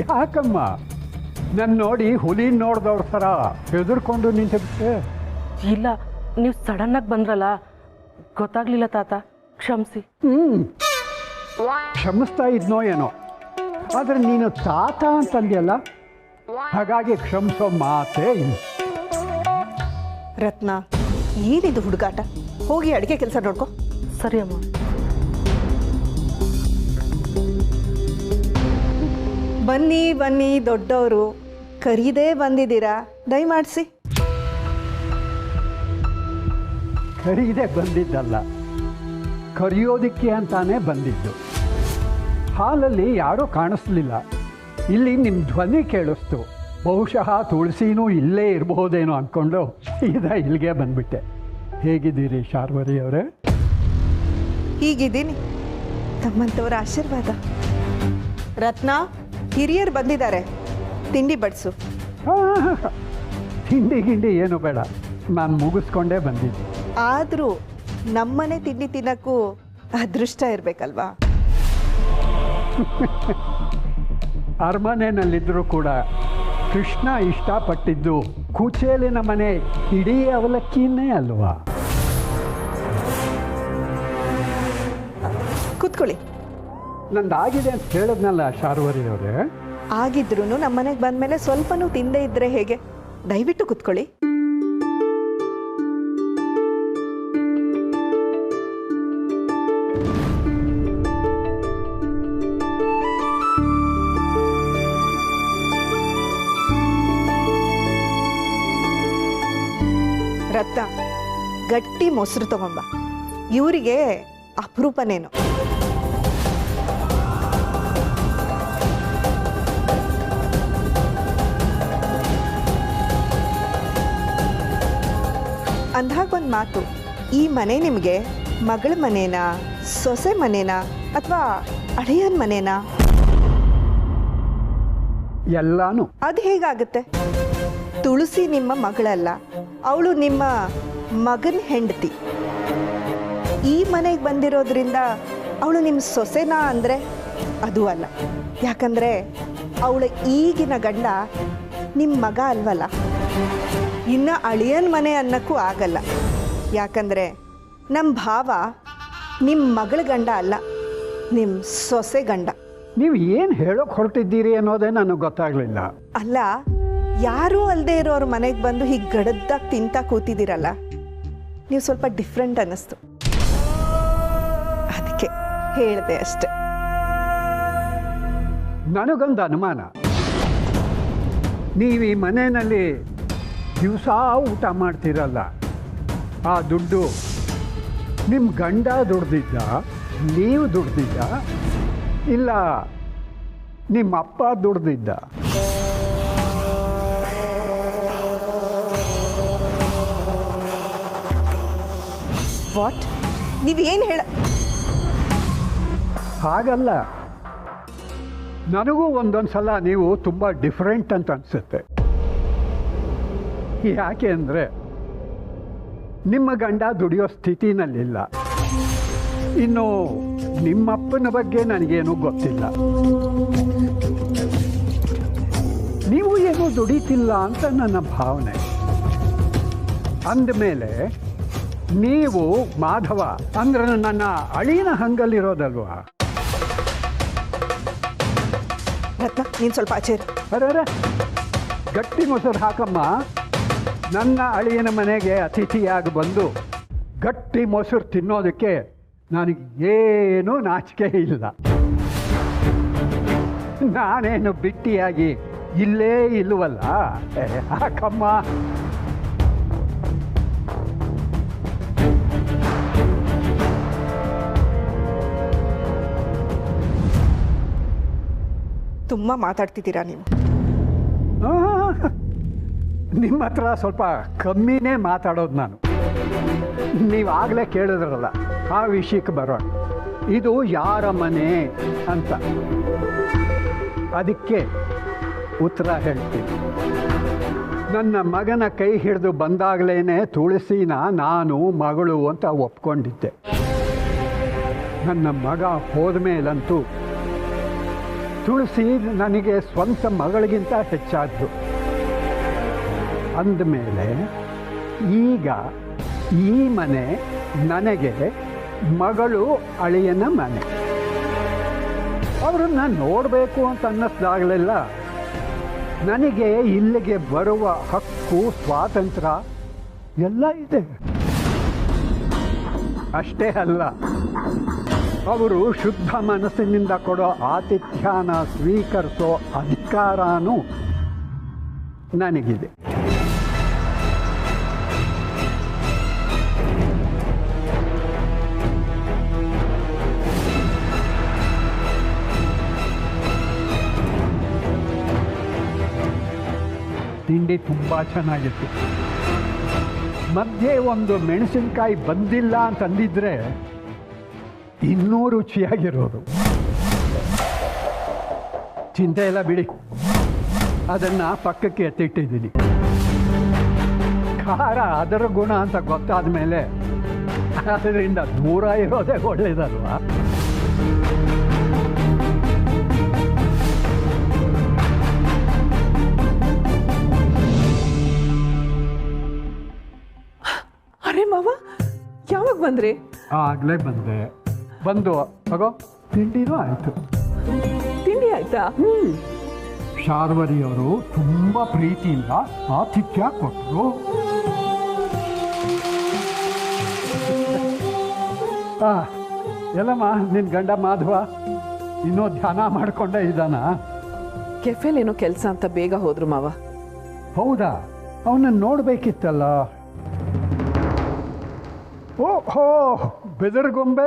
ಯಾಕಮ್ಮ ನನ್ನ ನೋಡಿ ಹುಲಿ ನೋಡ್ದವ್ರ ಥರ ಹೆದರ್ಕೊಂಡು ನಿಂತಿರುತ್ತೆ? ಇಲ್ಲ, ನೀವು ಸಡನ್ನಾಗಿ ಬಂದ್ರಲ್ಲ, ಗೊತ್ತಾಗ್ಲಿಲ್ಲ ತಾತ, ಕ್ಷಮಿಸಿ. ಕ್ಷಮಿಸ್ತಾ ಇದ್ನೋ ಏನೋ, ಆದರೆ ನೀನು ತಾತ ಅಂತಂದ್ಯಲ್ಲ, ಹಾಗಾಗಿ ಕ್ಷಮಿಸೋ ಮಾತೇ ಇಲ್ಲ. ರತ್ನ, ಏನಿದು ಹುಡುಗಾಟ? ಹೋಗಿ ಅಡುಗೆ ಕೆಲಸ ನೋಡ್ಕೊ. ಸರಿ ಅಮ್ಮ. ಬನ್ನಿ ಬನ್ನಿ ದೊಡ್ಡವರು, ಕರೀದೇ ಬಂದಿದ್ದೀರಾ, ದಯಮಾಡಿಸಿ. ಕರೀದೆ ಬಂದಿದ್ದಲ್ಲ, ಕರೆಯೋದಿಕ್ಕೆ ಅಂತಾನೆ ಬಂದಿದ್ದು. ಹಾಲಲ್ಲಿ ಯಾರೂ ಕಾಣಿಸ್ಲಿಲ್ಲ, ಇಲ್ಲಿ ನಿಮ್ಮ ಧ್ವನಿ ಕೇಳಿಸ್ತು. ಬಹುಶಃ ತುಳಸಿನೂ ಇಲ್ಲೇ ಇರಬಹುದೇನೋ ಅಂದ್ಕೊಂಡು ಸೀದಾ ಇಲ್ಲಿಗೆ ಬಂದ್ಬಿಟ್ಟೆ. ಹೇಗಿದ್ದೀರಿ ಶಾರ್ವರಿ ಅವರೇ? ಹೀಗಿದ್ದೀನಿ, ತಮ್ಮಂಥವರ ಆಶೀರ್ವಾದ. ರತ್ನ, ಹಿರಿಯರು ಬಂದಿದ್ದಾರೆ, ತಿಂಡಿ ಬಡಿಸು. ತಿಂಡಿ ಗಿಂಡಿ ಏನು ಬೇಡ, ನಾನು ಮುಗಿಸ್ಕೊಂಡೇ ಬಂದಿದ್ದೆ. ಆದರೂ ನಮ್ಮನೆ ತಿಂಡಿ ತಿನ್ನಕ್ಕೂ ಅದೃಷ್ಟ ಇರಬೇಕಲ್ವಾ? ಅರಮನೆಯಲ್ಲಿದ್ದರೂ ಕೂಡ ಕೃಷ್ಣ ಇಷ್ಟಪಟ್ಟಿದ್ದು ಕುಚೇಲಿನ ಮನೆ ಇಡೀ ಅವಲಕ್ಕಿನೇ ಅಲ್ವಾ? ಕೂತ್ಕೊಳ್ಳಿ. ನಂದಾಗಿದೆ ಅಂತ ಹೇಳಿದ್ನಲ್ಲ ಶಾರ್ವರಿ ಅವರೇ. ಆಗಿದ್ರೂ ನಮ್ಮನೆಗೆ ಬಂದಮೇಲೆ ಸ್ವಲ್ಪನೂ ತಿಂದೇ ಇದ್ರೆ ಹೇಗೆ? ದಯವಿಟ್ಟು ಕೂತ್ಕೊಳ್ಳಿ. ರತ್ನ, ಗಟ್ಟಿ ಮೊಸರು ತಗೊಂಬ. ಇವರಿಗೆ ಅಪರೂಪನೇನು. ಅಂದಾಗೊಂದು ಮಾತು, ಈ ಮನೆ ನಿಮಗೆ ಮಗಳ ಮನೇನಾ, ಸೊಸೆ ಮನೇನಾ, ಅಥವಾ ಅಳಿಯನ ಮನೇನಾ? ಎಲ್ಲಾನು. ಅದು ಹೇಗಾಗುತ್ತೆ? ತುಳಸಿ ನಿಮ್ಮ ಮಗಳಲ್ಲ, ಅವಳು ನಿಮ್ಮ ಮಗನ ಹೆಂಡತಿ. ಈ ಮನೆಗೆ ಬಂದಿರೋದ್ರಿಂದ ಅವಳು ನಿಮ್ಮ ಸೊಸೆನಾ ಅಂದರೆ ಅದು ಅಲ್ಲ. ಯಾಕಂದರೆ ಅವಳ ಈಗಿನ ಗಂಡ ನಿಮ್ಮ ಮಗ ಅಲ್ವಲ್ಲ. ಇನ್ನು ಅಳಿಯನ ಮನೆ ಅನ್ನಕ್ಕೂ ಆಗಲ್ಲ. ಯಾಕಂದರೆ ನಮ್ಮ ಭಾವ ನಿಮ್ಮ ಮಗಳ ಗಂಡ ಅಲ್ಲ, ನಿಮ್ಮ ಸೊಸೆ ಗಂಡ. ನೀವು ಏನು ಹೇಳೋಕೆ ಹೊರಟಿದ್ದೀರಿ ಅನ್ನೋದೇ ನನಗೆ ಗೊತ್ತಾಗಲಿಲ್ಲ. ಅಲ್ಲ, ಯಾರೂ ಅಲ್ಲದೆ ಇರೋರ ಮನೆಗೆ ಬಂದು ಹೀಗೆ ಗಡದ್ದಾಗಿ ತಿಂತ ಕೂತಿದ್ದೀರಲ್ಲ, ನೀವು ಸ್ವಲ್ಪ ಡಿಫ್ರೆಂಟ್ ಅನ್ನಿಸ್ತು, ಅದಕ್ಕೆ ಹೇಳಿದೆ ಅಷ್ಟೆ. ನನಗೊಂದು ಅನುಮಾನ, ನೀವು ಈ ಮನೆಯಲ್ಲಿ ದಿವಸ ಊಟ ಮಾಡ್ತೀರಲ್ಲ, ಆ ದುಡ್ಡು ನಿಮ್ಮ ಗಂಡ ದುಡ್ದಿದ್ದ, ನೀವು ದುಡ್ದಿದ್ದ, ಇಲ್ಲ ನಿಮ್ಮ ಅಪ್ಪ ದುಡ್ದಿದ್ದ? ವಾಟ್? ನೀವೇನು ಹೇಳ? ಹಾಗಲ್ಲ, ನನಗೂ ಒಂದೊಂದು ಸಲ ನೀವು ತುಂಬ ಡಿಫ್ರೆಂಟ್ ಅಂತ ಅನಿಸುತ್ತೆ. ಯಾಕೆ ಅಂದರೆ ನಿಮ್ಮ ಗಂಡ ದುಡಿಯೋ ಸ್ಥಿತಿನಲ್ಲಿಲ್ಲ. ಇನ್ನು ನಿಮ್ಮಪ್ಪನ ಬಗ್ಗೆ ನನಗೇನೂ ಗೊತ್ತಿಲ್ಲ. ನೀವು ಏನೂ ದುಡಿತಿಲ್ಲ ಅಂತ ನನ್ನ ಭಾವನೆ. ಅಂದಮೇಲೆ ನೀವು ಮಾಧವ ಅಂದ್ರೆ ನನ್ನ ಅಳಿನ ಹಂಗಲ್ಲಿರೋದಲ್ವಾ? ರತ್ನ, ನೀನು ಸ್ವಲ್ಪ ಆಚೆ. ಅರೆ, ಗಟ್ಟಿ ಮೊಸರು ಹಾಕಮ್ಮ. ನನ್ನ ಅಳಿಯನ ಮನೆಗೆ ಅತಿಥಿಯಾಗಿ ಬಂದು ಗಟ್ಟಿ ಮೊಸರು ತಿನ್ನೋದಕ್ಕೆ ನನಗೇನೂ ನಾಚಿಕೆ ಇಲ್ಲ. ನಾನೇನು ಬಿಟ್ಟಿಯಾಗಿ ಇಲ್ಲೇ ಇಲ್ಲವಲ್ಲ. ಹಾಕಮ್ಮ. ತುಂಬ ಮಾತಾಡ್ತಿದ್ದೀರಾ ನೀವು. ನಿಮ್ಮ ಹತ್ರ ಸ್ವಲ್ಪ ಕಮ್ಮಿನೇ ಮಾತಾಡೋದು ನಾನು. ನೀವಾಗಲೇ ಕೇಳಿದ್ರಲ್ಲ, ಆ ವಿಷಯಕ್ಕೆ ಬರೋಣ. ಇದು ಯಾರ ಮನೆ ಅಂತ, ಅದಕ್ಕೆ ಉತ್ತರ ಹೇಳ್ತೀನಿ. ನನ್ನ ಮಗನ ಕೈ ಹಿಡಿದು ಬಂದಾಗಲೇ ತುಳಸಿನ ನಾನು ಮಗಳು ಅಂತ ಒಪ್ಕೊಂಡಿದ್ದೆ. ನನ್ನ ಮಗ ಹೋದ ಮೇಲಂತೂ ತುಳಸಿ ನನಗೆ ಸ್ವಂತ ಮಗಳಿಗಿಂತ ಹೆಚ್ಚಾದ್ದು. ಅಂದಮೇಲೆ ಈಗ ಈ ಮನೆ ನನಗೆ ಮಗಳು ಅಳಿಯನ ಮನೆ. ಅವರನ್ನು ನೋಡಬೇಕು ಅಂತ ಅನ್ನಿಸ್ದಾಗಲೆಲ್ಲ ನನಗೆ ಇಲ್ಲಿಗೆ ಬರುವ ಹಕ್ಕು, ಸ್ವಾತಂತ್ರ್ಯ ಎಲ್ಲ ಇದೆ. ಅಷ್ಟೇ ಅಲ್ಲ, ಅವರು ಶುದ್ಧ ಮನಸ್ಸಿನಿಂದ ಕೊಡೋ ಆತಿಥ್ಯನ ಸ್ವೀಕರಿಸೋ ಅಧಿಕಾರನೂ ನನಗಿದೆ. ತಿಂಡಿ ತುಂಬ ಚೆನ್ನಾಗಿತ್ತು. ಮಧ್ಯೆ ಒಂದು ಮೆಣಸಿನ್ಕಾಯಿ ಬಂದಿಲ್ಲ ಅಂತಂದಿದ್ರೆ ಇನ್ನೂ ರುಚಿಯಾಗಿರೋದು. ಚಿಂತೆ ಎಲ್ಲ ಬಿಡಿ, ಅದನ್ನು ಪಕ್ಕಕ್ಕೆ ಎತ್ತಿಟ್ಟಿದ್ದೀನಿ. ಖಾರ ಅದರ ಗುಣ ಅಂತ ಗೊತ್ತಾದ ಮೇಲೆ ಅದರಿಂದ ದೂರ ಇರೋದೇ ಒಳ್ಳೇದಲ್ವಾ? ಅರೆ ಮಾವ, ಯಾವಾಗ ಬಂದ್ರಿ? ಆಗಲೇ ಬಂದು ತಗೋ, ತಿಂಡಿನೂ ಆಯಿತು. ತಿಂಡಿ ಆಯ್ತಾ? ಶಾರ್ವರಿಯವರು ತುಂಬ ಪ್ರೀತಿಯಿಂದ ಆತಿಥ್ಯ ಕೊಟ್ಟರು. ಎಲ್ಲಮ್ಮ, ನಿನ್ನ ಗಂಡ ಮಾಧವ ಇನ್ನೂ ಧ್ಯಾನ ಮಾಡಿಕೊಂಡೇ ಇದ್ದಾನ? ಕೆಫೆಲೇನೋ ಕೆಲಸ ಅಂತ ಬೇಗ ಹೋದ್ರು ಮಾವ. ಹೌದಾ? ಅವನನ್ನು ನೋಡಬೇಕಿತ್ತಲ್ಲ. ಓಹೋ, ಬೆದರ್ಗೊಂಬೆ,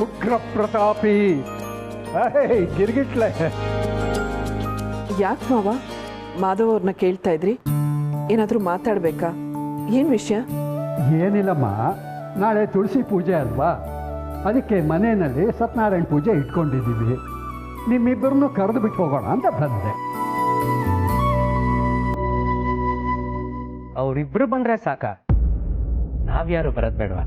ಉಗ್ರ ಪ್ರತಾಪಿ, ಗಿರ್ಗಿಟ್ಲೆ. ಯಾಕೆ ಮಾವ ಮಾಧವ್ ಅವ್ರನ್ನ ಕೇಳ್ತಾ ಇದ್ರಿ? ಏನಾದರೂ ಮಾತಾಡ್ಬೇಕಾ? ಏನು ವಿಷಯ? ಏನಿಲ್ಲಮ್ಮ, ನಾಳೆ ತುಳಸಿ ಪೂಜೆ ಅಲ್ವಾ, ಅದಕ್ಕೆ ಮನೆಯಲ್ಲಿ ಸತ್ಯನಾರಾಯಣ ಪೂಜೆ ಇಟ್ಕೊಂಡಿದ್ದೀವಿ. ನಿಮ್ಮಿಬ್ಬರನ್ನು ಕರೆದು ಬಿಟ್ಟು ಹೋಗೋಣ ಅಂತ ಬಂದೆ. ಅವರಿಬ್ರು ಬಂದ್ರೆ ಸಾಕ, ನಾವ್ಯಾರು ಬರೋದ್ ಬೇಡವಾ?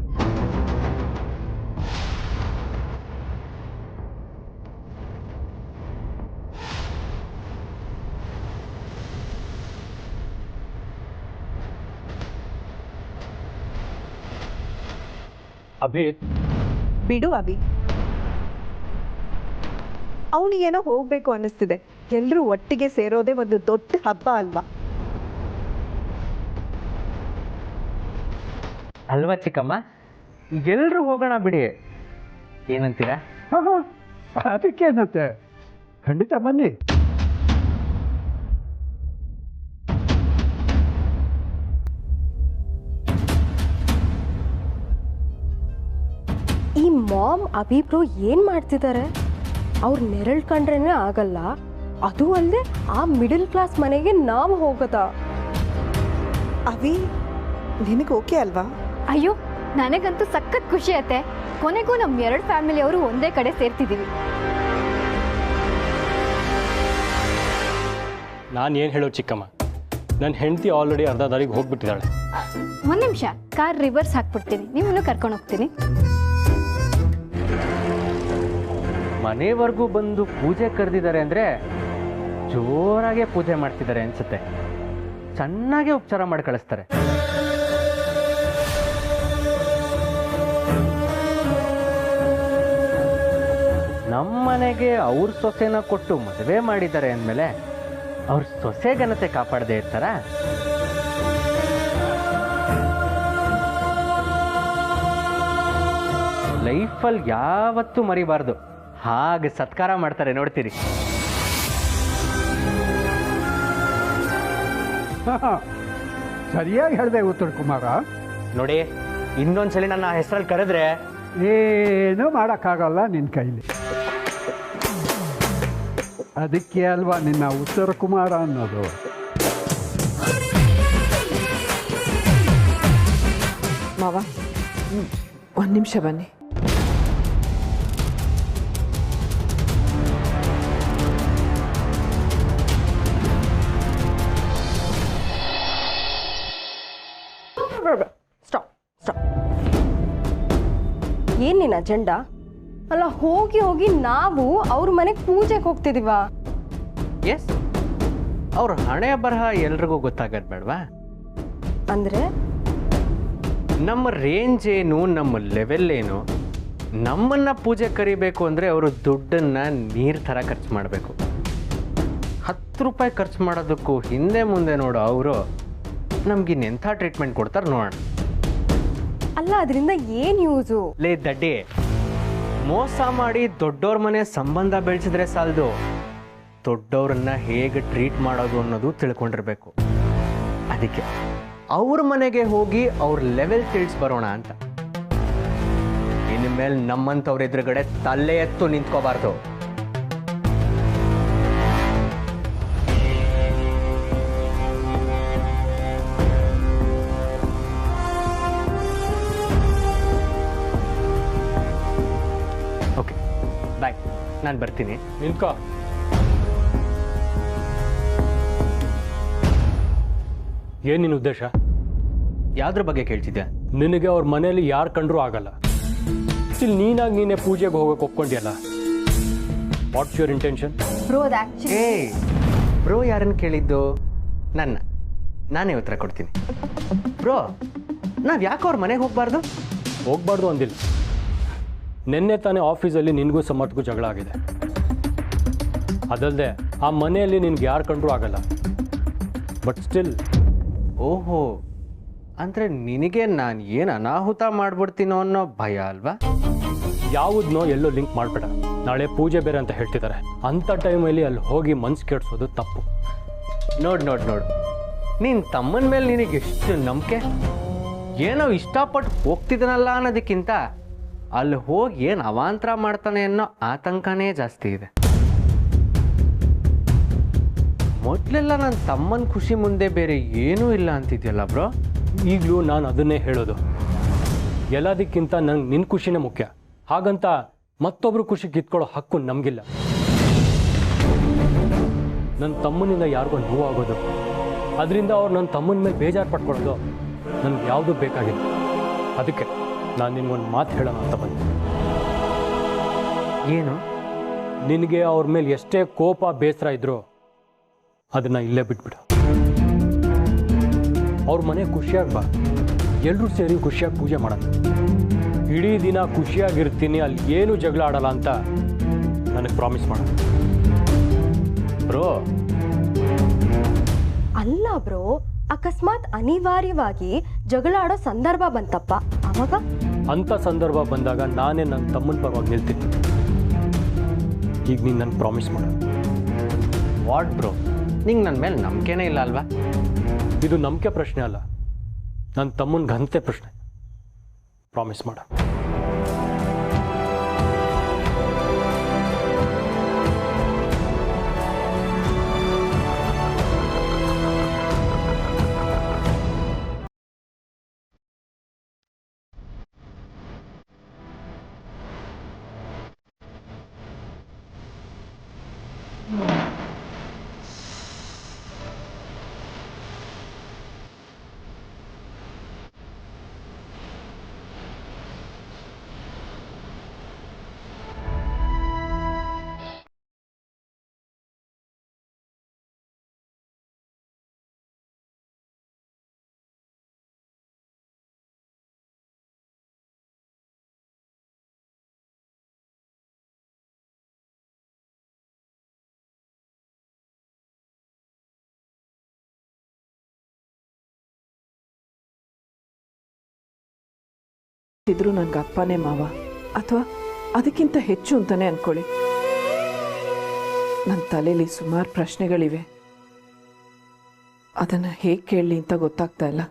ಅಭಿ, ಬಿಡು ಅಭಿ, ಅವನಿಗೇನೋ ಹೋಗ್ಬೇಕು ಅನ್ನಿಸ್ತಿದೆ. ಎಲ್ಲರೂ ಒಟ್ಟಿಗೆ ಸೇರೋದೇ ಒಂದು ದೊಡ್ಡ ಹಬ್ಬ ಅಲ್ವಾ? ಅಲ್ವಾ ಚಿಕ್ಕಮ್ಮ? ಎಲ್ರು ಹೋಗೋಣ ಬಿಡಿ, ಏನಂತೀರಾ? ಅದಕ್ಕೇನಂತೆ, ಖಂಡಿತ ಬನ್ನಿ. ಈ ಮಾಮ್ ಅಭಿಬ್ರು ಏನು ಮಾಡ್ತಿದ್ದಾರೆ? ಅವ್ರು ನೆರಳು ಕಂಡ್ರೇನೆ ಆಗಲ್ಲ, ಅದು ಅಲ್ಲದೆ ಆ ಮಿಡಲ್ ಕ್ಲಾಸ್ ಮನೆಗೆ ನಾವು ಹೋಗೋದಾ? ಅಭಿ, ನಿನಗೆ ಓಕೆ ಅಲ್ವಾ? ಅಯ್ಯೋ, ನನಗಂತೂ ಸಖತ್ ಖುಷಿ ಆಯ್ತೆ. ಕೊನೆಗೂ ನಮ್ಮ ಎರಡು ಫ್ಯಾಮಿಲಿಯವರು ಒಂದೇ ಕಡೆ ಸೇರ್ತಿದ್ದೀವಿ. ನಾನು ಏನು ಹೇಳೋ ಚಿಕ್ಕಮ್ಮ, ನನ್ನ ಹೆಂಡತಿ ಆಲ್ರೆಡಿ ಅರ್ಧ ದಾರಿಗೆ ಹೋಗ್ಬಿಟ್ಟಿದ್ದಾಳೆ. ಒಂದು ನಿಮಿಷ, ಕಾರ್ ರಿವರ್ಸ್ ಹಾಕ್ಬಿಡ್ತೀನಿ, ನಿಮ್ಮನ್ನು ಕರ್ಕೊಂಡು ಹೋಗ್ತೀನಿ. ಮನೆವರೆಗೂ ಬಂದು ಪೂಜೆ ಕರೆದಿದ್ದಾರೆ ಅಂದರೆ ಜೋರಾಗೆ ಪೂಜೆ ಮಾಡ್ತಿದ್ದಾರೆ ಅನ್ಸುತ್ತೆ. ಚೆನ್ನಾಗೆ ಉಪಚಾರ ಮಾಡಿ ಕಳಿಸ್ತಾರೆ. ನಮ್ಮನೆಗೆ ಅವ್ರ ಸೊಸೆನ ಕೊಟ್ಟು ಮದುವೆ ಮಾಡಿದ್ದಾರೆ ಅಂದಮೇಲೆ ಅವ್ರ ಸೊಸೆ ಘನತೆ ಕಾಪಾಡದೆ ಇರ್ತಾರ? ಲೈಫಲ್ಲಿ ಯಾವತ್ತೂ ಮರಿಬಾರ್ದು, ಹಾಗೆ ಸತ್ಕಾರ ಮಾಡ್ತಾರೆ, ನೋಡ್ತೀರಿ. ಸರಿಯಾಗಿ ಹೇಳಿದೆ ಉತ್ತರ ಕುಮಾರ. ನೋಡಿ, ಇನ್ನೊಂದ್ಸಲಿ ನನ್ನ ಹೆಸರಲ್ಲಿ ಕರೆದ್ರೆ ಏನೂ ಮಾಡೋಕ್ಕಾಗಲ್ಲ ನಿನ್ನ ಕೈಲಿ. ಅದಕ್ಕೆ ಅಲ್ವಾ ನಿನ್ನ ಉತ್ತರ ಕುಮಾರ ಅನ್ನೋದು. ಮಾವ, ಒಂದು ನಿಮಿಷ ಬನ್ನಿ. Stop stop. ಏನು ನಿನ್ನ ಅಜೆಂಡಾ? ಅಲ್ಲ ಹೋಗಿ ಹೋಗಿ ನಾವು ಅವ್ರ ಮನೆಗೆ ಪೂಜೆಗೆ ಹೋಗ್ತಿದೀವ. ಎಸ್, ಅವ್ರ ಹಣೆ ಬರಹ ಎಲ್ರಿಗೂ ಗೊತ್ತಾಗದ್ ಬೇಡವಾ? ಅಂದ್ರೆ ನಮ್ಮ ರೇಂಜ್ ಏನು, ನಮ್ಮ ಲೆವೆಲ್ ಏನು, ನಮ್ಮನ್ನ ಪೂಜೆ ಕರಿಬೇಕು ಅಂದರೆ ಅವರು ದುಡ್ಡನ್ನು ನೀರು ಥರ ಖರ್ಚು ಮಾಡಬೇಕು. 10 ರೂಪಾಯಿ ಖರ್ಚು ಮಾಡೋದಕ್ಕೂ ಹಿಂದೆ ಮುಂದೆ ನೋಡೋ ಅವರು ನಮ್ಗಿನ್ನೆಂಥ ಟ್ರೀಟ್ಮೆಂಟ್ ಕೊಡ್ತಾರೆ ನೋಡೋಣ. ಅಲ್ಲ ಅದರಿಂದ ಏನು ಯೂಸು? ಲೇ ದಡ್ಡಿ, ಮೋಸ ಮಾಡಿ ದೊಡ್ಡವ್ರ ಮನೆ ಸಂಬಂಧ ಬೆಳೆಸಿದ್ರೆ ಸಾಲದು, ದೊಡ್ಡವ್ರನ್ನ ಹೇಗೆ ಟ್ರೀಟ್ ಮಾಡೋದು ಅನ್ನೋದು ತಿಳ್ಕೊಂಡಿರ್ಬೇಕು. ಅದಕ್ಕೆ ಅವ್ರ ಮನೆಗೆ ಹೋಗಿ ಅವ್ರ ಲೆವೆಲ್ ತಿಳಿಸಿ ಬರೋಣ ಅಂತ. ಇನ್ಮೇಲೆ ನಮ್ಮಂಥವ್ರ ಎದುರುಗಡೆ ತಲೆ ಎತ್ತು ನಿಂತ್ಕೋಬಾರ್ದು. ಓಕೆ ಬಾಯ್, ನಾನು ಬರ್ತೀನಿ. ನಿನ್ಕೋ. ಏನ್ ನಿನ್ನ ಉದ್ದೇಶ? ಯಾವ್ದ್ರ ಬಗ್ಗೆ ಕೇಳ್ತಿದ್ದೆ? ನಿನಗೆ ಅವ್ರ ಮನೆಯಲ್ಲಿ ಯಾರು ಕಂಡ್ರೂ ಆಗಲ್ಲ, ಸ್ಟಿಲ್ ನೀನಾಗಿ ನೀನೇ ಪೂಜೆಗೆ ಹೋಗಕ್ಕೆ ಒಪ್ಕೊಂಡಿಯಲ್ಲ. What's your intention? ಬ್ರೋ ಅದು ಆ್ಯಕ್ಚುಲಿ ಬ್ರೋ ಯಾರನ್ನು ಕೇಳಿದ್ದು? ನಾನೇ ಉತ್ತರ ಕೊಡ್ತೀನಿ. ಬ್ರೋ, ನಾವು ಯಾಕೆ ಅವ್ರ ಮನೆಗೆ ಹೋಗ್ಬಾರ್ದು ಅಂದಿಲ್ಲ. ನಿನ್ನೆ ತಾನೇ ಆಫೀಸಲ್ಲಿ ನಿನಗೂ ಸಮರ್ಥಗೂ ಜಗಳ ಆಗಿದೆ. ಅದಲ್ಲದೆ ಆ ಮನೆಯಲ್ಲಿ ನಿನ್ಗೆ ಯಾರು ಕಂಡ್ರೂ ಆಗಲ್ಲ. But still. ಓಹೋ, ಅಂದರೆ ನಿನಗೆ ನಾನು ಏನು ಅನಾಹುತ ಮಾಡ್ಬಿಡ್ತೀನೋ ಅನ್ನೋ ಭಯ ಅಲ್ವಾ? ಯಾವುದನ್ನೋ ಎಲ್ಲೋ ಲಿಂಕ್ ಮಾಡಬೇಡ. ನಾಳೆ ಪೂಜೆ ಬೇರೆ ಅಂತ ಹೇಳ್ತಿದ್ದಾರೆ. ಅಂಥ ಟೈಮಲ್ಲಿ ಅಲ್ಲಿ ಹೋಗಿ ಮನ್ಸು ಕೆಡಿಸೋದು ತಪ್ಪು. ನೋಡು, ನಿನ್ನ ತಮ್ಮನ ಮೇಲೆ ನಿನಗೆ ಎಷ್ಟು ನಂಬಿಕೆ. ಏನೋ ಇಷ್ಟಪಟ್ಟು ಹೋಗ್ತಿದ್ದಾನಲ್ಲ ಅನ್ನೋದಕ್ಕಿಂತ ಅಲ್ಲಿ ಹೋಗಿ ಏನು ಅವಾಂತರ ಮಾಡ್ತಾನೆ ಅನ್ನೋ ಆತಂಕನೇ ಜಾಸ್ತಿ ಇದೆ. ಮೊದಲೆಲ್ಲ ನನ್ನ ತಮ್ಮನ ಖುಷಿ ಮುಂದೆ ಬೇರೆ ಏನೂ ಇಲ್ಲ ಅಂತಿದ್ಯಲ್ಲ ಬ್ರೋ? ಈಗಲೂ ನಾನು ಅದನ್ನೇ ಹೇಳೋದು. ಎಲ್ಲದಕ್ಕಿಂತ ನಂಗೆ ನಿನ್ನ ಖುಷಿನೇ ಮುಖ್ಯ. ಹಾಗಂತ ಮತ್ತೊಬ್ಬರು ಖುಷಿ ಕಿತ್ಕೊಳ್ಳೋ ಹಕ್ಕು ನಮಗಿಲ್ಲ. ನನ್ನ ತಮ್ಮನಿಂದ ಯಾರಿಗೋ ನೋವಾಗೋದು, ಅದರಿಂದ ಅವ್ರು ನನ್ನ ತಮ್ಮನ ಮೇಲೆ ಬೇಜಾರು ಪಡ್ಕೊಳ್ಳೋದು ನನಗೆ ಯಾವುದೂ ಬೇಕಾಗಿಲ್ಲ. ಅದಕ್ಕೆ ನಾನು ನಿನಗೊಂದು ಮಾತು ಹೇಳೋಣ ಅಂತ ಬಂದೆ. ಏನು? ನಿನಗೆ ಅವ್ರ ಮೇಲೆ ಎಷ್ಟೇ ಕೋಪ ಬೇಸರ ಇದ್ರೂ ಅದನ್ನು ಇಲ್ಲೇ ಬಿಟ್ಬಿಡು. ಅವ್ರ ಮನೆ ಖುಷಿಯಾಗಿ ಬಾ, ಎಲ್ಲರೂ ಸೇರಿ ಖುಷಿಯಾಗಿ ಪೂಜೆ ಮಾಡೋಣ. ಇಡೀ ದಿನ ಖುಷಿಯಾಗಿರ್ತೀನಿ, ಅಲ್ಲಿ ಏನೂ ಜಗಳ ಆಡಲ್ಲ ಅಂತ ನನಗೆ ಪ್ರಾಮಿಸ್ ಮಾಡ ಬ್ರೋ. ಅಲ್ಲ ಬ್ರೋ, ಅಕಸ್ಮಾತ್ ಅನಿವಾರ್ಯವಾಗಿ ಜಗಳ ಆಡೋ ಸಂದರ್ಭ ಬಂತಪ್ಪ, ಅವಾಗ? ಅಂಥ ಸಂದರ್ಭ ಬಂದಾಗ ನಾನೇ ನನ್ನ ತಮ್ಮನ ಪರವಾಗಿ ನಿಲ್ತೀನಿ. ಈಗ ನೀನು ನನಗೆ ಪ್ರಾಮಿಸ್ ಮಾಡ. ವಾಟ್ ಬ್ರೋ, ನಿಂಗೆ ನನ್ನ ಮೇಲೆ ನಂಬಿಕೆನೇ ಇಲ್ಲ ಅಲ್ವಾ? ಇದು ನಂಬಿಕೆ ಪ್ರಶ್ನೆ ಅಲ್ಲ, ನನ್ನ ತಮ್ಮನ ಘನತೆ ಪ್ರಶ್ನೆ. ಪ್ರಾಮಿಸ್ ಮಾಡ. ಇದ್ರು ನನಗೆ ಅಪ್ಪನೇ ಮಾವ, ಅಥವಾ ಅದಕ್ಕಿಂತ ಹೆಚ್ಚು ಅಂತಾನೆ ಅನ್ಕೊಳ್ಳಿ. ನನ್ನ ತಲೆಯಲ್ಲಿ ಸುಮಾರು ಪ್ರಶ್ನೆಗಳಿವೆ, ಅದನ್ನು ಹೇಗೆ ಕೇಳಲಿ ಅಂತ ಗೊತ್ತಾಗ್ತಾ ಇಲ್ಲ.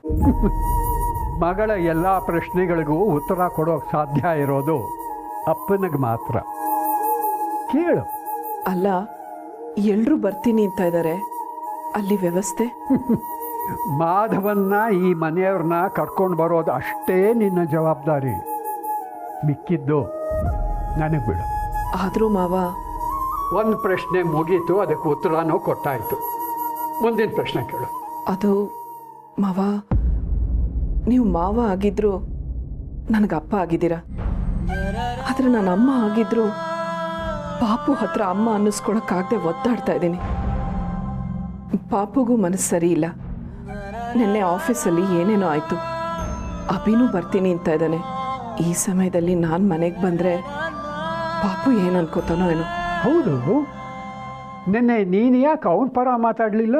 ಮಗಳ ಎಲ್ಲ ಪ್ರಶ್ನೆಗಳಿಗೂ ಉತ್ತರ ಕೊಡೋಕೆ ಸಾಧ್ಯ ಇರೋದು ಅಪ್ಪನಿಗೆ ಮಾತ್ರ. ಕೇಳು. ಅಲ್ಲ, ಎಲ್ಲರೂ ಬರ್ತೀನಿ ಅಂತ ಇದ್ದಾರೆ, ಅಲ್ಲಿ ವ್ಯವಸ್ಥೆ? ಮಾಧವನ್ನ ಈ ಮನೆಯವ್ರನ್ನ ಕರ್ಕೊಂಡು ಬರೋದು ಅಷ್ಟೇ ನಿನ್ನ ಜವಾಬ್ದಾರಿ. ಮಿಕ್ಕಿದ್ದು ನನಗೆ ಬಿಡು. ಆದರೂ ಮಾವ, ಒಂದು ಪ್ರಶ್ನೆ ಮುಗೀತು, ಅದಕ್ಕೆ ಉತ್ತರನೂ ಕೊಟ್ಟಾಯಿತು. ಮುಂದಿನ ಪ್ರಶ್ನೆ ಕೇಳು. ಅದು ಮಾವ, ನೀವು ಮಾವ ಆಗಿದ್ರು ನನಗೆ ಅಪ್ಪ ಆಗಿದ್ದೀರಾ. ಆದರೆ ನಾನು ಅಮ್ಮ ಆಗಿದ್ರು ಪಾಪು ಹತ್ರ ಅಮ್ಮ ಅನ್ನಿಸ್ಕೊಳಕ್ಕಾಗದೆ ಒದ್ದಾಡ್ತಾ ಇದ್ದೀನಿ. ಪಾಪುಗೂ ಮನಸ್ಸು ಸರಿ ಇಲ್ಲ. ನಿನ್ನೆ ಆಫೀಸಲ್ಲಿ ಏನೇನೋ ಆಯಿತು. ಅಭಿನೂ ಬರ್ತೀನಿ ಅಂತ ಇದ್ದಾನೆ. ಈ ಸಮಯದಲ್ಲಿ ನಾನು ಮನೆಗೆ ಬಂದರೆ ಪಾಪು ಏನು ಅನ್ಕೋತಾನೋ ಏನೋ. ಹೌದು, ನಿನ್ನೆ ನೀನು ಯಾಕೆ ಅವನ ಪರ ಮಾತಾಡಲಿಲ್ಲ?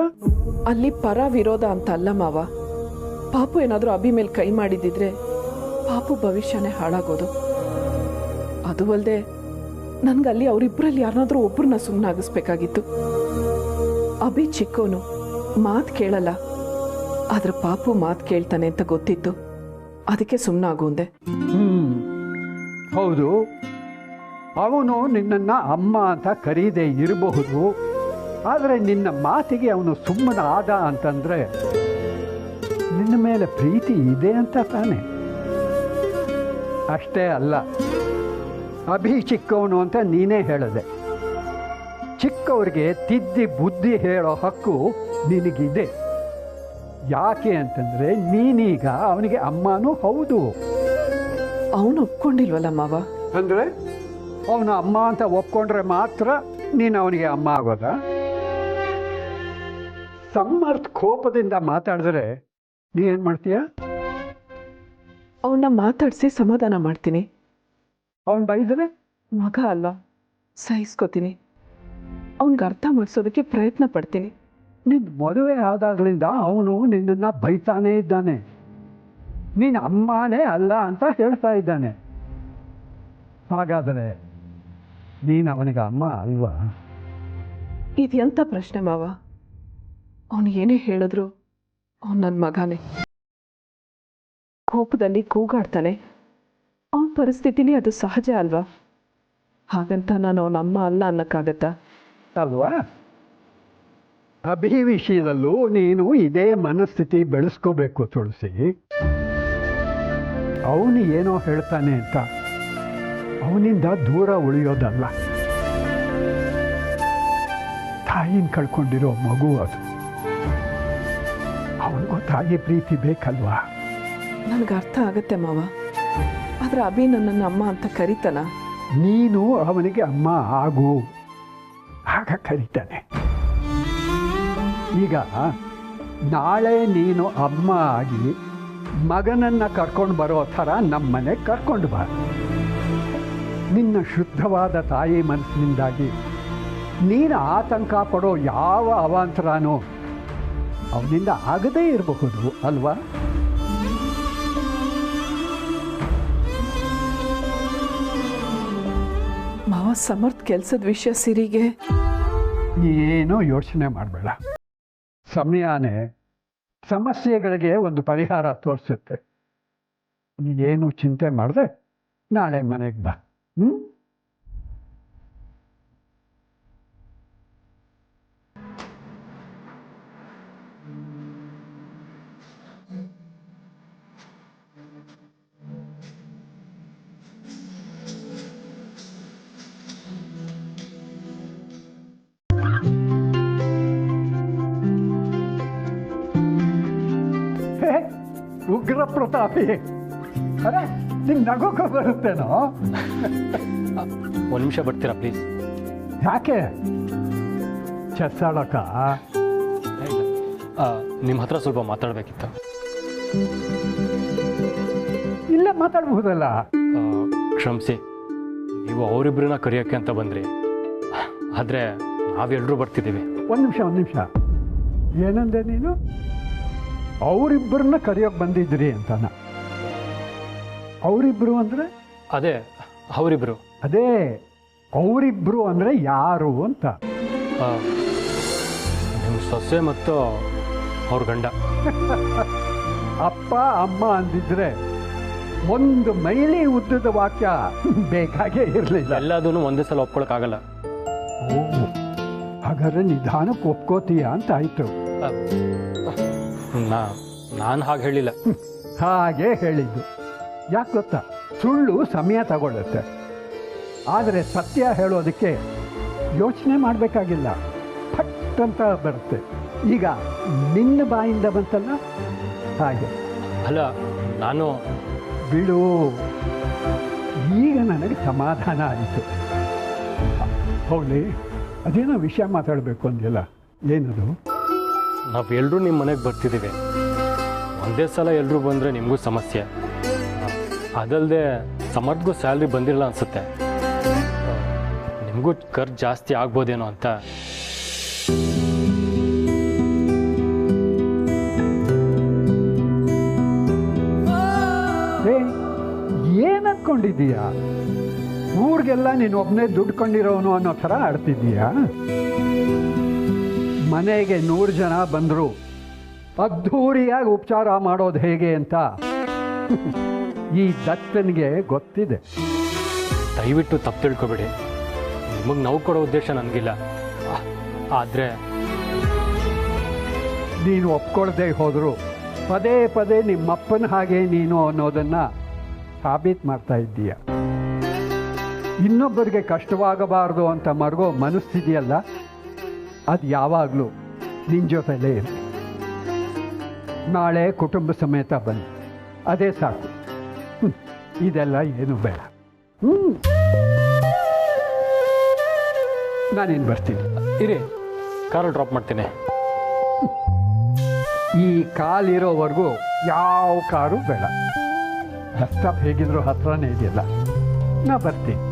ಅಲ್ಲಿ ಪರ ವಿರೋಧ ಅಂತ ಅಲ್ಲ ಮಾವ. ಪಾಪು ಏನಾದರೂ ಅಭಿ ಮೇಲೆ ಕೈ ಮಾಡಿದ್ದಿದ್ರೆ ಪಾಪು ಭವಿಷ್ಯನೇ ಹಾಳಾಗೋದು. ಅದು ಅಲ್ಲದೆ ನನಗಲ್ಲಿ ಅವರಿಬ್ಬರಲ್ಲಿ ಯಾರನ್ನಾದ್ರೂ ಒಬ್ಬರನ್ನ ಸುಮ್ಮನಾಗಿಸ್ಬೇಕಾಗಿತ್ತು. ಅಭಿ ಚಿಕ್ಕವನು, ಮಾತು ಕೇಳಲ್ಲ. ಆದ್ರೆ ಪಾಪು ಮಾತು ಕೇಳ್ತಾನೆ ಅಂತ ಗೊತ್ತಿತ್ತು. ಅದಕ್ಕೆ ಸುಮ್ಮನಾಗುಂದೆ. ಹೌದು, ಅವನು ನಿನ್ನನ್ನ ಅಮ್ಮ ಅಂತ ಕರೀದೇ ಇರಬಹುದು. ಆದರೆ ನಿನ್ನ ಮಾತಿಗೆ ಅವನು ಸುಮ್ಮನ ಆದ ಅಂತಂದ್ರೆ ನಿನ್ನ ಮೇಲೆ ಪ್ರೀತಿ ಇದೆ ಅಂತ ತಾನೆ. ಅಷ್ಟೇ ಅಲ್ಲ, ಅಭಿ ಚಿಕ್ಕವನು ಅಂತ ನೀನೇ ಹೇಳಿದೆ. ಚಿಕ್ಕವ್ರಿಗೆ ತಿದ್ದಿ ಬುದ್ಧಿ ಹೇಳೋ ಹಕ್ಕು ನಿನಗಿದೆ. ಯಾಕೆ ಅಂತಂದ್ರೆ ನೀನೀಗ ಅವನಿಗೆ ಅಮ್ಮನೂ ಹೌದು. ಅವನು ಒಪ್ಕೊಂಡಿಲ್ವಲ್ಲ ಮಾವ. ಅಂದ್ರೆ ಅವನು ಅಮ್ಮ ಅಂತ ಒಪ್ಕೊಂಡ್ರೆ ಮಾತ್ರ ನೀನು ಅವನಿಗೆ ಅಮ್ಮ ಆಗೋದ? ಸಮರ್ಥ ಕೋಪದಿಂದ ಮಾತಾಡಿದ್ರೆ ನೀ ಏನು ಮಾಡ್ತೀಯ? ಅವನ್ನ ಮಾತಾಡಿಸಿ ಸಮಾಧಾನ ಮಾಡ್ತೀನಿ. ಅವನು ಬೈದರೆ ಮಗ ಅಲ್ಲ, ಸಹಿಸ್ಕೋತೀನಿ. ಅವನಿಗೆ ಅರ್ಥ ಮಾಡಿಸೋದಕ್ಕೆ ಪ್ರಯತ್ನ ಪಡ್ತೀನಿ. ನಿನ್ನ ಮದುವೆ ಆದಾಗಲಿಂದ ಅವನು ನಿನ್ನನ್ನು ಬೈತಾನೇ ಇದ್ದಾನೆ. ನೀನು ಅಮ್ಮನೇ ಅಲ್ಲ ಅಂತ ಹೇಳ್ತಾ ಇದ್ದಾನೆ. ಹಾಗಾದರೆ ನೀನು ಅವನಿಗೆ ಅಮ್ಮ ಅಲ್ವಾ? ಇದು ಎಂಥ ಪ್ರಶ್ನೆ ಮಾವ? ಅವನು ಏನೇ ಹೇಳಿದ್ರು ಅವನು ನನ್ನ ಮಗನೇ. ಕೋಪದಲ್ಲಿ ಕೂಗಾಡ್ತಾನೆ. ಅವನ ಪರಿಸ್ಥಿತಿಲಿ ಅದು ಸಹಜ ಅಲ್ವಾ? ಹಾಗಂತ ನಾನು ಅವನ ಅಮ್ಮ ಅಲ್ಲ ಅನ್ನಕ್ಕಾಗತ್ತಾ? ಅಲ್ವಾ? ಅಭಿ ವಿಷಯದಲ್ಲೂ ನೀನು ಇದೇ ಮನಸ್ಥಿತಿ ಬೆಳೆಸ್ಕೋಬೇಕು ತುಳಸಿ. ಅವನು ಏನೋ ಹೇಳ್ತಾನೆ ಅಂತ ಅವನಿಂದ ದೂರ ಉಳಿಯೋದಲ್ಲ. ತಾಯಿನ ಕಳ್ಕೊಂಡಿರೋ ಮಗು ಅದು. ಅವನಿಗೂ ತಾಯಿ ಪ್ರೀತಿ ಬೇಕಲ್ವಾ? ನನಗೆ ಅರ್ಥ ಆಗತ್ತೆ ಮಾವ. ಆದ್ರೆ ಅಭಿ ನನ್ನನ್ನು ಅಮ್ಮ ಅಂತ ಕರೀತಾನ? ನೀನು ಅವನಿಗೆ ಅಮ್ಮ ಆಗು, ಆಗ ಕರೀತಾನೆ. ಈಗ ನಾಳೆ ನೀನು ಅಮ್ಮ ಆಗಿ ಮಗನನ್ನು ಕರ್ಕೊಂಡು ಬರೋ ಥರ ನಮ್ಮ ಮನೆಗೆ ಕರ್ಕೊಂಡು ಬಾ. ನಿನ್ನ ಶುದ್ಧವಾದ ತಾಯಿ ಮನಸ್ಸಿನಿಂದಾಗಿ ನೀನು ಆತಂಕ ಪಡೋ ಯಾವ ಅವಾಂತರನೂ ಅವನಿಂದ ಆಗದೇ ಇರಬಹುದು ಅಲ್ವಾ? ಮಾವ, ಸಮರ್ಥ ಕೆಲಸದ ವಿಷಯ ಸಿರಿಗೆ ಏನೂ ಯೋಚನೆ ಮಾಡಬೇಡ. ಸಮಯನೇ ಸಮಸ್ಯೆಗಳಿಗೆ ಒಂದು ಪರಿಹಾರ ತೋರಿಸುತ್ತೆ. ನೀನು ಚಿಂತೆ ಮಾಡದೆ ನಾಳೆ ಮನೆಗೆ ಬಾ. ಉಗ್ರ ಪ್ರತಾಪಿ, ಅರೆ ನಿಂಗೆ ನಗೋಕೆ ಬರುತ್ತೇನೋ? ಒಂದು ನಿಮಿಷ ಬರ್ತೀರಾ ಪ್ಲೀಸ್? ಯಾಕೆ? ಚೆಸ್ ಆಡೋಕ್ಕ? ನಿಮ್ಮ ಹತ್ರ ಸ್ವಲ್ಪ ಮಾತಾಡಬೇಕಿತ್ತು. ಇಲ್ಲೇ ಮಾತಾಡ್ಬಹುದಲ್ಲ? ಕ್ಷಮಿಸಿ, ನೀವು ಅವರಿಬ್ಬರನ್ನ ಕರೆಯೋಕ್ಕೆ ಅಂತ ಬಂದ್ರಿ. ಆದರೆ ನಾವೆಲ್ಲರೂ ಬರ್ತಿದ್ದೀವಿ. ಒಂದು ನಿಮಿಷ. ಏನಂದೆ ನೀನು? ಅವರಿಬ್ಬರನ್ನ ಕರೆಯೋಕೆ ಬಂದಿದ್ರಿ ಅಂತಾನ? ಅವರಿಬ್ಬರು ಅಂದರೆ? ಅದೇ ಅವರಿಬ್ಬರು. ಅದೇ ಅವರಿಬ್ಬರು ಅಂದರೆ ಯಾರು ಅಂತ? ನಿಮ್ಮ ಸೊಸೆ ಮತ್ತು ಅವ್ರ ಗಂಡ. ಅಪ್ಪ ಅಮ್ಮ ಅಂದಿದ್ರೆ ಒಂದು ಮೈಲಿ ಉದ್ದದ ವಾಕ್ಯ ಬೇಕಾಗೇ ಇರಲಿಲ್ಲ. ಎಲ್ಲದೂ ಒಂದೇ ಸಲ ಒಪ್ಕೊಳಕ್ಕಾಗಲ್ಲ. ಓ, ಹಾಗಾದ್ರೆ ನಿಧಾನಕ್ಕೆ ಒಪ್ಕೋತೀಯ ಅಂತ ಆಯಿತು. ನಾನು ಹಾಗೆ ಹೇಳಿಲ್ಲ. ಹಾಗೆ ಹೇಳಿದ್ದು. ಯಾಕೆ ಗೊತ್ತಾ? ಸುಳ್ಳು ಸಮಯ ತಗೊಳ್ಳುತ್ತೆ, ಆದರೆ ಸತ್ಯ ಹೇಳೋದಕ್ಕೆ ಯೋಚನೆ ಮಾಡಬೇಕಾಗಿಲ್ಲ, ಫಟ್ ಅಂತ ಬರುತ್ತೆ. ಈಗ ನಿನ್ನ ಬಾಯಿಂದ ಬಂತಲ್ಲ ಹಾಗೆ. ಅಲ್ಲ, ನಾನು ಬಿಡು. ಈಗ ನನಗೆ ಸಮಾಧಾನ ಆಯಿತು. ಹೋಗಲಿ, ಅದೇನೋ ವಿಷಯ ಮಾತಾಡಬೇಕು ಅಂದಿಲ್ಲ, ಏನದು? ನಾವೆಲ್ಲರೂ ನಿಮ್ಮ ಮನೆಗೆ ಬರ್ತಿದ್ದೀವಿ. ಒಂದೇ ಸಲ ಎಲ್ಲರೂ ಬಂದರೆ ನಿಮಗೂ ಸಮಸ್ಯೆ. ಅದಲ್ಲದೆ ಸಮರ್ಥಗೂ ಸ್ಯಾಲ್ರಿ ಬಂದಿರಲ್ಲ ಅನಿಸುತ್ತೆ. ನಿಮಗೂ ಖರ್ಚು ಜಾಸ್ತಿ ಆಗ್ಬೋದೇನೋ ಅಂತ. ಏನು ಅಂದ್ಕೊಂಡಿದ್ದೀಯಾ? ಊರಿಗೆಲ್ಲ ನೀನು ಒಬ್ಬನೇ ದುಡ್ಡು ಕೊಂಡಿರೋನು ಅನ್ನೋ ಥರ ಆಡ್ತಿದ್ದೀಯಾ? ಮನೆಗೆ 100 ಜನ ಬಂದರು ಅದ್ಧೂರಿಯಾಗಿ ಉಪಚಾರ ಮಾಡೋದು ಹೇಗೆ ಅಂತ ಈ ದತ್ತನಿಗೆ ಗೊತ್ತಿದೆ. ದಯವಿಟ್ಟು ತಪ್ಪು ತಿಳ್ಕೊಬೇಡಿ. ನಿಮಗೆ ನೋವು ಕೊಡೋ ಉದ್ದೇಶ ನನಗಿಲ್ಲ. ಆದರೆ ನೀನು ಒಪ್ಕೊಳ್ದೇ ಹೋದರೂ ಪದೇ ಪದೇ ನಿಮ್ಮಪ್ಪನ ಹಾಗೆ ನೀನು ಅನ್ನೋದನ್ನು ಸಾಬೀತು ಮಾಡ್ತಾ ಇದ್ದೀಯ. ಇನ್ನೊಬ್ಬರಿಗೆ ಕಷ್ಟವಾಗಬಾರ್ದು ಅಂತ ಮರಗೋ ಮನಸ್ಸಿದೆಯಲ್ಲ, ಅದು ಯಾವಾಗಲೂ ನಿನ್ನ ಜೊತೆಲೇ ಇರಲಿ. ನಾಳೆ ಕುಟುಂಬ ಸಮೇತ ಬನ್ನಿ, ಅದೇ ಸಾಕು. ಇದೆಲ್ಲ ಏನು ಬೇಡ. ನಾನೇನು ಬರ್ತೀನಿ. ಇರಿ, ಕಾರಲ್ಲಿ ಡ್ರಾಪ್ ಮಾಡ್ತೀನಿ. ಈ ಕಾಲಿರೋವರೆಗೂ ಯಾವ ಕಾರು ಬೇಡ. ಬಸ್ ಸ್ಟಾಪ್ ಹೇಗಿದ್ರು ಹತ್ರನೇ ಇದೆಯಲ್ಲ, ನಾ ಬರ್ತೀನಿ.